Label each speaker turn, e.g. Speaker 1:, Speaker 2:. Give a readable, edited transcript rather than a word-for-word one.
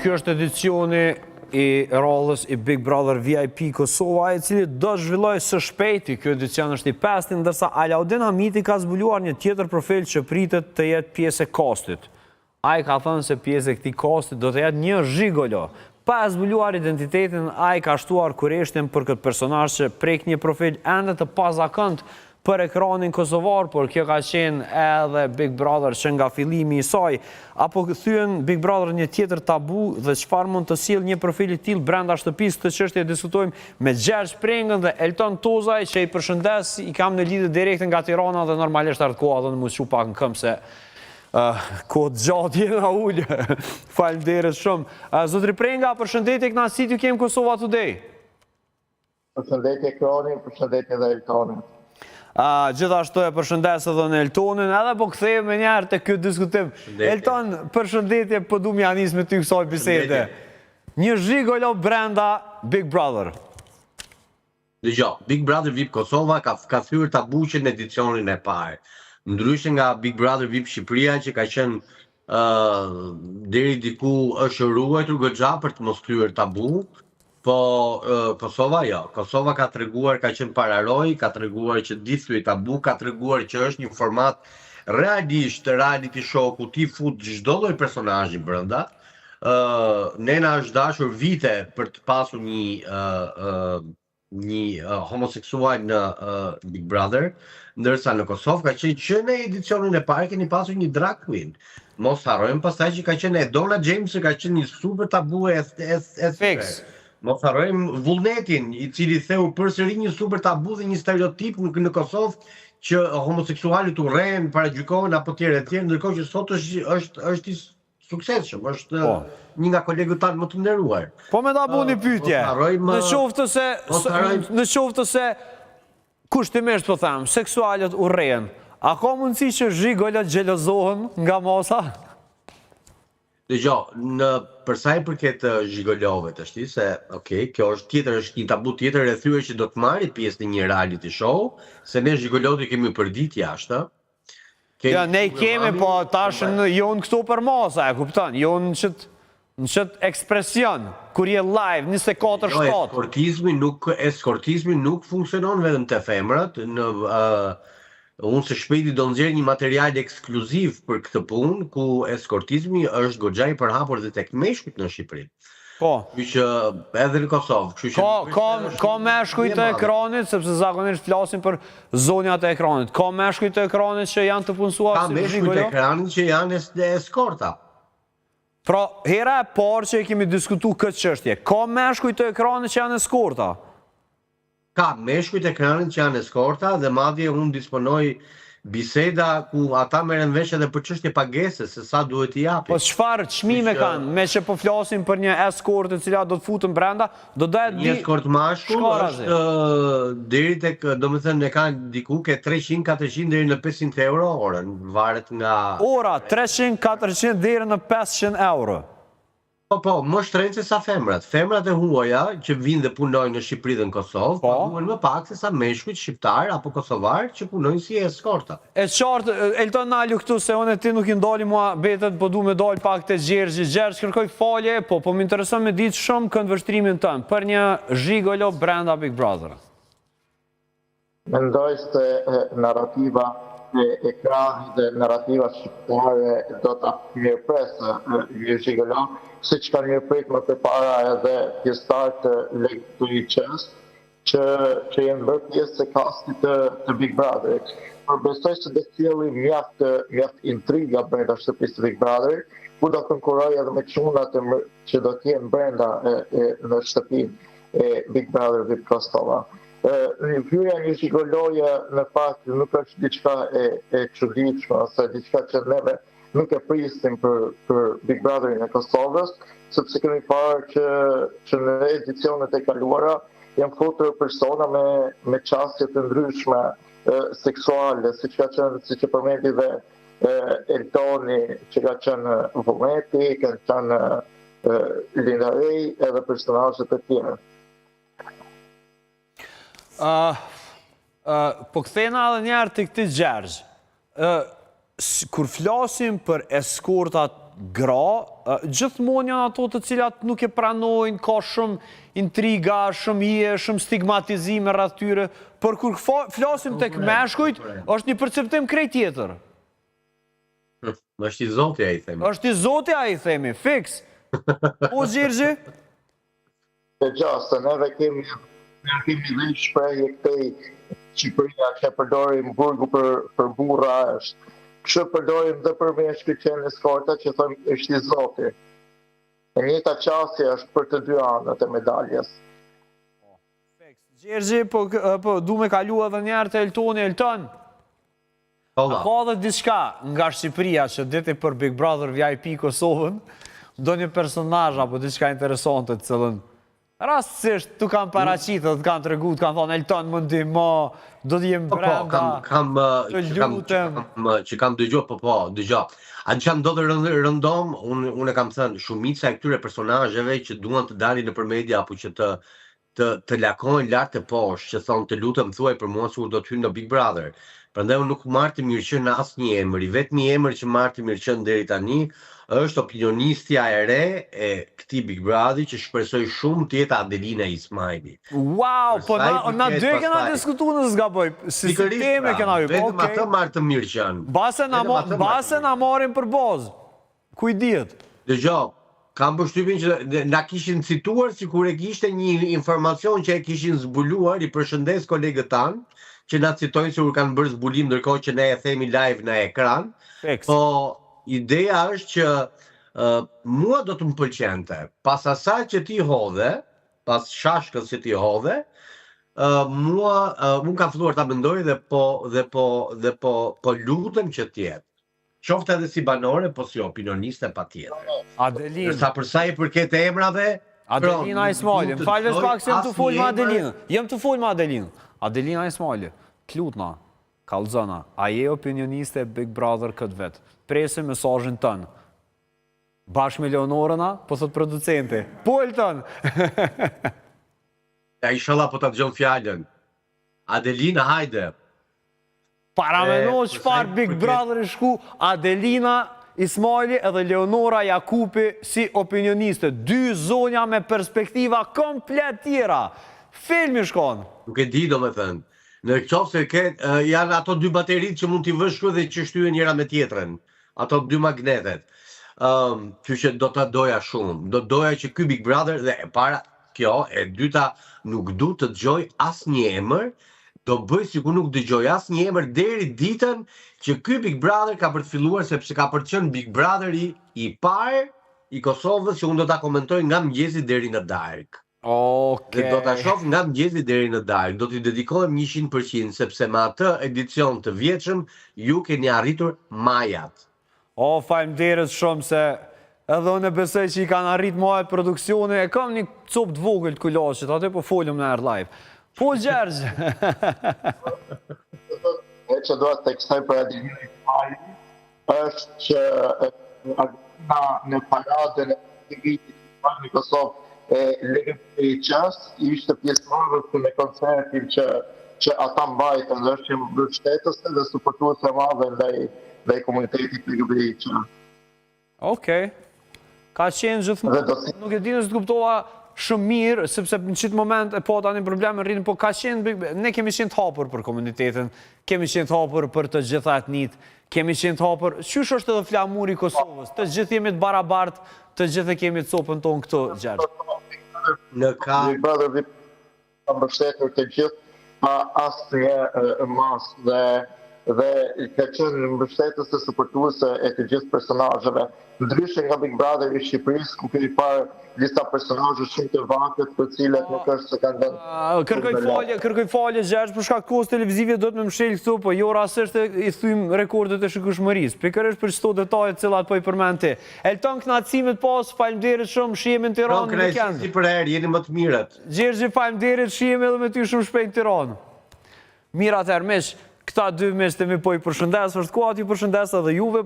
Speaker 1: Ky është edicioni i rollës i Big Brother VIP Kosova, i cili do zhvilloj së shpejti. Ky edicion është i 5, ndërsa Alaudin Hamiti ka zbuluar një tjetër profil që pritet të jetë pjesë e kostit. Ai ka thënë se pjesë e këtij kostit do të jetë një zhigolo. Pa e zbuluar identitetin, ai ka shtuar kureshtin për këtë personazh që prek një profil ende të pazakënd për ekranin kosovar, por kjo ka qenë edhe Big Brother që nga fillimi i saj, apo thyen Big Brother një tjetër tabu dhe çfarë mund të sjellë një profil i tillë brenda shtëpisë. Këtë çështje diskutojmë me Gjergj Prengën dhe Elton Tozaj, që i përshëndes, i kam në lidhje direkte nga Tirana dhe normalisht ardh koha dhe në mund pak në këmbë se kohë gjatë jena ullë. Faleminderit shumë. Zotri Prenga, përshëndetje, kënaqësi t'ju kem Kosova Today.
Speaker 2: Përshëndetje Kronin, përshëndetje dhe Eltonin.
Speaker 1: Gjithashtu e përshëndes edhe në Eltonin, edhe po kthejmë me njerë të këtë diskutim. Elton, përshëndetje, po du m'ja nis me ty kësaj bisede. Një zhigolo brenda Big Brother.
Speaker 3: Dëgjoj, Big Brother VIP Kosova ka thyer tabuqen në edicionin e parë. Ndryshe nga Big Brother VIP Shqipëria që ka qenë deri diku është ruajtur goxha për të mos thyer tabu. Po Kosova jo. Kosova ka treguar, ka qenë pararoj, ka treguar që di thyej tabu, ka treguar që është një format realisht reality show ku ti fut çdo lloj personazhi brenda. Nena është dashur vite për të pasur një homoseksual në Big Brother, ndërsa në Kosovë ka qenë që në edicionin e parë keni pasur një drag queen. Mos harrojmë pastaj që ka qenë Donna James, që ka qenë një super tabu e
Speaker 1: Fix.
Speaker 3: Mos harrojmë Vullnetin, i cili theu përsëri një super tabu dhe një stereotip në Kosovë që homoseksualit urren, paragjykohen apo tjerë e tjerë, ndërkohë që sot është i suksesshëm, është një nga kolegët tanë më të nderuar.
Speaker 1: Po me ta buni pyetje. Në qoftë se kushtimisht po them, seksualet urren, a ka mundësi që zhigolët xhelozohen nga masa?
Speaker 3: Dëgjoj, për sa i përket zhigolove tash, se kjo është një tabu tjetër e thyer që do të marrit pjesë në një reality show, se ne zhigolët i kemi përdit jashtë.
Speaker 1: Ja, ne i kemi, po tash jonë këtu për masa, e kupton, jonë në qëtë ekspresion, kur je live, 24/7.
Speaker 3: Eskortizmi nuk funksionon vetëm te femrat, unë së shpejti do nxjerr një material ekskluziv për këtë punë, ku eskortizmi është goxha i përhapur dhe tek meshkujt në Shqipëri.
Speaker 1: Po.
Speaker 3: Që edhe në Kosovë.
Speaker 1: Ka meshkuj të ekranit, sepse zakonisht flasim për zonjat e ekranit. Ka meshkuj të ekranit që janë të punësuar
Speaker 3: si zhigolo? Ka meshkuj të ekranit që janë eskorta.
Speaker 1: Pra, hera e parë që e kemi diskutu këtë çështje, ka meshkuj të ekranit që janë eskorta?
Speaker 3: Ka meshkuj të ekranit që janë eskorta dhe madje unë disponoj biseda ku ata merren vesh edhe për çështje pagese, se sa duhet i japi.
Speaker 1: Po çfarë çmime kanë, me që po flasim për një eskort e cila do të futën brenda, do dohet
Speaker 3: një eskort mashkull është deri tek, domethënë ne kanë diku ke 300-400 deri në 500 euro orën, varet nga
Speaker 1: ora 300-400 deri në 500 euro.
Speaker 3: Po, më shtrenjtë se sa femrat. Femrat e huaja që vinë dhe punojnë në Shqipëri dhe në Kosovë, paguhen më pak se sa meshkujt shqiptar apo kosovar që punojnë si eskorta.
Speaker 1: E qartë, Elton Nalu këtu se unë e ti nuk i ndali mua betet, po du me dal pak të Gjergj. Gjergj, kërkoj falje, po më intereson me ditë shumë këndvështrimin tënë për një zhigolo brenda Big Brother.
Speaker 2: Mendoj se narrativa e ekranit dhe narrativa shqiptare do të mirëpresë një zhigolo, si që kanë mirëprit më të para edhe pjesëtar të Legituliqes, që jenë bërë pjesë të kastit të Big Brother. Por besoj se dhe sjellin mjaft intriga brenda shtëpisë të Big Brother, ku do konkurroj edhe me çunat që do të jenë brenda në shtëpinë e Big Brother VIP Kosova. Hyrja një zhigoloje në fakt nuk është diçka e çuditshme ose diçka që neve nuk e pristim për Big Brotherin e Kosovës, sepse kemi parë që në edicionet e kaluara janë futur persona me çëstje të ndryshme seksuale, siç që përmendi dhe Eltoni, që ka qenë Vullneti, ka qenë Linda Rej, edhe personazhe të tjerë.
Speaker 1: Po kthena edhe njerë të këti Gjergj. Kur flasim për eskortat gra, gjithmonë janë ato të cilat nuk e pranojnë, ka shumë intriga, shumë hije, shumë stigmatizime rreth tyre, por kur flasim tek meshkujt, është një perceptim krejt tjetër.
Speaker 3: Është i Zoti ai themi.
Speaker 1: Është i Zoti ai themi, fiks. Po Xhirxhi?
Speaker 2: Të gjasë, neve kemi dhe shprehje këtej Shqipëria që përdorim burgu për burra është. Kështë përdorim dhe për meshkë që në skorta që thëmë është i Zoti. E njëta qasje është për të dy anët e medaljes.
Speaker 1: Xhirxhi, po du me kalu edhe njerë të Elton. Ka dhe diçka nga Shqipëria që diti për Big Brother VIP Kosovën, do një personazh apo diçka interesante të cilën rastësisht tu kanë paraqitur, të kanë treguar, të kanë thonë Elton më ndihmo, do të jem brenda.
Speaker 3: Që kam dëgjuar, dëgjoj. Atë që ndodhe rëndom, unë e kam thënë, shumica e këtyre personazheve që duan të dalin nëpër media apo që të lakojnë lart e poshtë, që thonë të lutem thuaj për mua se do të hyj në Big Brother. Prandaj unë nuk marr të mirëqen në asnjë emër. Vetëm emër që marr të mirëqen deri tani është opinionistja e re e këtij Big Brother që shpresoj shumë të jetë Adelina Ismaili.
Speaker 1: Wow, po na dy kena diskutuar në zgaboj. Si teme kena hyrë.
Speaker 3: Vetëm atë marr të mirëqen.
Speaker 1: Base na marrin për boz. Ku i dihet?
Speaker 3: Dëgjoj, kam përshtypjen që na kishin cituar sikur e kishte një informacion që e kishin zbuluar, i përshëndes kolegët tanë, që na citojnë se u kanë bërë zbulim ndërkohë që ne e themi live në ekran. Po ideja është që mua do të më pëlqente, pas asaj që ti hodhe, pas shashkës që ti hodhe, unë kam filluar ta mendoj dhe po lutem që t'jetë. Qoftë edhe si banore, po si opinioniste patjetër.
Speaker 1: Adelina.
Speaker 3: Sa për sa i përket emrave,
Speaker 1: Adelina Ismaili, më falësh pak se jam të fol me Adelinën. Jam të fol me Adelinën. Adelina Ismaili, klutna, kallëzona, a je opinioniste Big Brother këtë vetë? Presim mesazhin tënë. Bashkë me Leonorëna, po thot producenti. Po Elton.
Speaker 3: Ja, inshallah po ta dëgjon fjalën. Adelina, hajde.
Speaker 1: Paramendo çfarë Big Brother i shku Adelina Ismaili edhe Leonora Jakupi si opinioniste. Dy zonja me perspektiva komplet tjera. Filmi shkon.
Speaker 3: Nuk e di domethënë. Në qoftë se janë ato dy bateritë që mund t'i vësh këtu dhe që shtyhen njëra me tjetrën. Ato dy magnetet. Kështu që do ta doja shumë. Do doja që ky Big Brother dhe e para kjo, e dyta nuk du të dëgjoj asnjë emër, do bëj sikur nuk dëgjoj asnjë emër deri ditën që ky Big Brother ka për të filluar, sepse ka për të qenë Big Brotheri i parë i Kosovës që unë do ta komentoj nga mëngjesi deri në darkë. Dhe do ta shoh nga mëngjesi deri në darkë. Do t'i dedikohem 100% sepse me atë edicion të vjetshëm ju keni arritur majat.
Speaker 1: Faleminderit shumë se edhe unë besoj që i kanë arrit majat produksione. E kam një copë të vogël të kulashit, atë po folëm në Air Live. Po Gjergj.
Speaker 2: E që do të teksoj për Adelina Ismaili është që në paradën e vitit në Kosovë e LGBTQ+, ishte pjesëmarrëse me koncertin që ata mbajtën, dhe është që mbështetëse dhe suportuese e madhe ndaj komunitetit LGBTQ+.
Speaker 1: Okej. Ka qenë gjithmonë, nuk e di nëse të kuptova shumë mirë, sepse në qitë moment e po tani probleme rritin, po ka qenë, ne kemi qenë të hapur për komunitetin, kemi qenë të hapur për të gjitha etnit, kemi qenë të hapur, qysh është edhe flamuri i Kosovës, të gjithë jemi të barabartë, të gjithë kemi të copën tonë këto, Gjergj.
Speaker 3: Në ka...
Speaker 2: Big Brother ka mbështetur të gjithë pa asnjë masë dhe ka qenë mbështetës të suportuese e të gjithë personazheve. Ndryshe nga Big Brother i Shqipërisë, ku kemi parë disa personazhe shumë të vakët, për cilët nuk është se kanë dhënë.
Speaker 1: Kërkoj falje, Gjergj, për shkak të kohës televizive do të më mshel këtu, po jo rastisht i thym rekordet e shikueshmërisë. Pikërisht për çdo detaj të cilat po i përmend ti. Elton, kënaqësimet pas, faleminderit shumë, shihemi në Tiranë në weekend.
Speaker 3: Si për herë, jeni më të mirët.
Speaker 1: Gjergj, faleminderit, shihemi edhe me ty shumë shpejt në Tiranë. Mirë atëherë, miq, këta dy miq të mi po i përshëndes, është koha ti përshëndes edhe juve.